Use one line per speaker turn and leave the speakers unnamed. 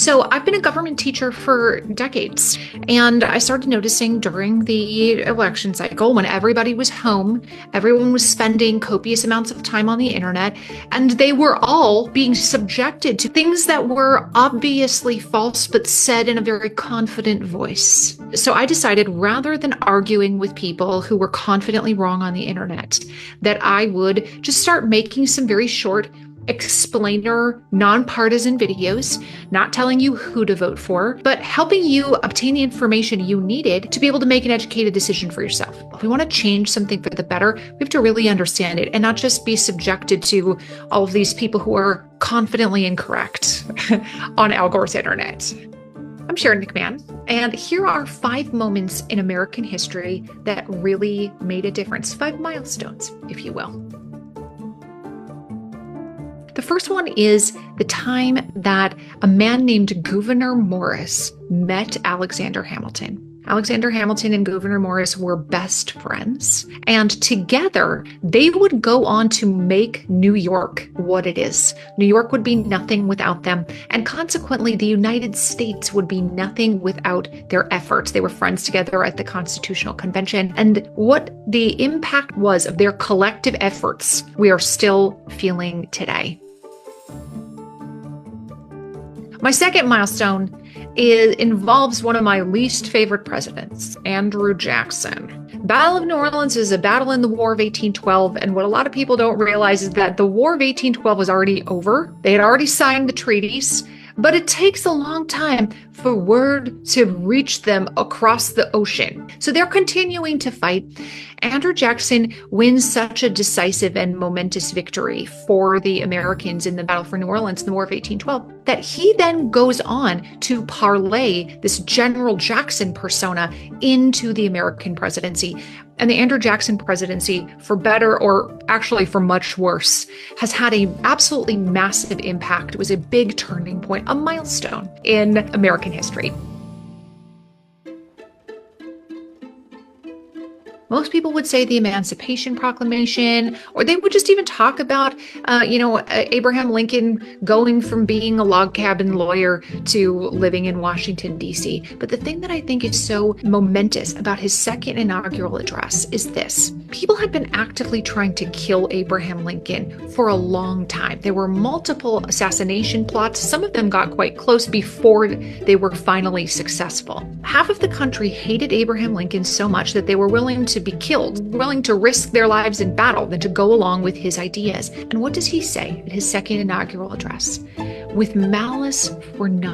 So I've been a government teacher for decades, and I started noticing during the election cycle when everybody was home, everyone was spending copious amounts of time on the internet, and they were all being subjected to things that were obviously false but said in a very confident voice. So I decided, rather than arguing with people who were confidently wrong on the internet, that I would just start making some very short explainer, nonpartisan videos, not telling you who to vote for, but helping you obtain the information you needed to be able to make an educated decision for yourself. If we want to change something for the better, we have to really understand it and not just be subjected to all of these people who are confidently incorrect on Al Gore's internet. I'm Sharon McMahon, and here are 5 moments in American history that really made a difference. 5 milestones, if you will. The first one is the time that a man named Gouverneur Morris met Alexander Hamilton. Alexander Hamilton and Gouverneur Morris were best friends, and together they would go on to make New York what it is. New York would be nothing without them, and consequently the United States would be nothing without their efforts. They were friends together at the Constitutional Convention, and what the impact was of their collective efforts, we are still feeling today. My second milestone involves one of my least favorite presidents, Andrew Jackson. Battle of New Orleans is a battle in the War of 1812, and what a lot of people don't realize is that the War of 1812 was already over. They had already signed the treaties, but it takes a long time for word to reach them across the ocean. So they're continuing to fight. Andrew Jackson wins such a decisive and momentous victory for the Americans in the Battle for New Orleans in the War of 1812 that he then goes on to parlay this General Jackson persona into the American presidency. And the Andrew Jackson presidency, for better or actually for much worse, has had an absolutely massive impact. It was a big turning point, a milestone in American history. Most people would say the Emancipation Proclamation, or they would just even talk about, Abraham Lincoln going from being a log cabin lawyer to living in Washington, D.C. But the thing that I think is so momentous about his second inaugural address is this. People had been actively trying to kill Abraham Lincoln for a long time. There were multiple assassination plots. Some of them got quite close before they were finally successful. Half of the country hated Abraham Lincoln so much that they were willing to be killed, willing to risk their lives in battle than to go along with his ideas. And what does he say at his second inaugural address? With malice for none.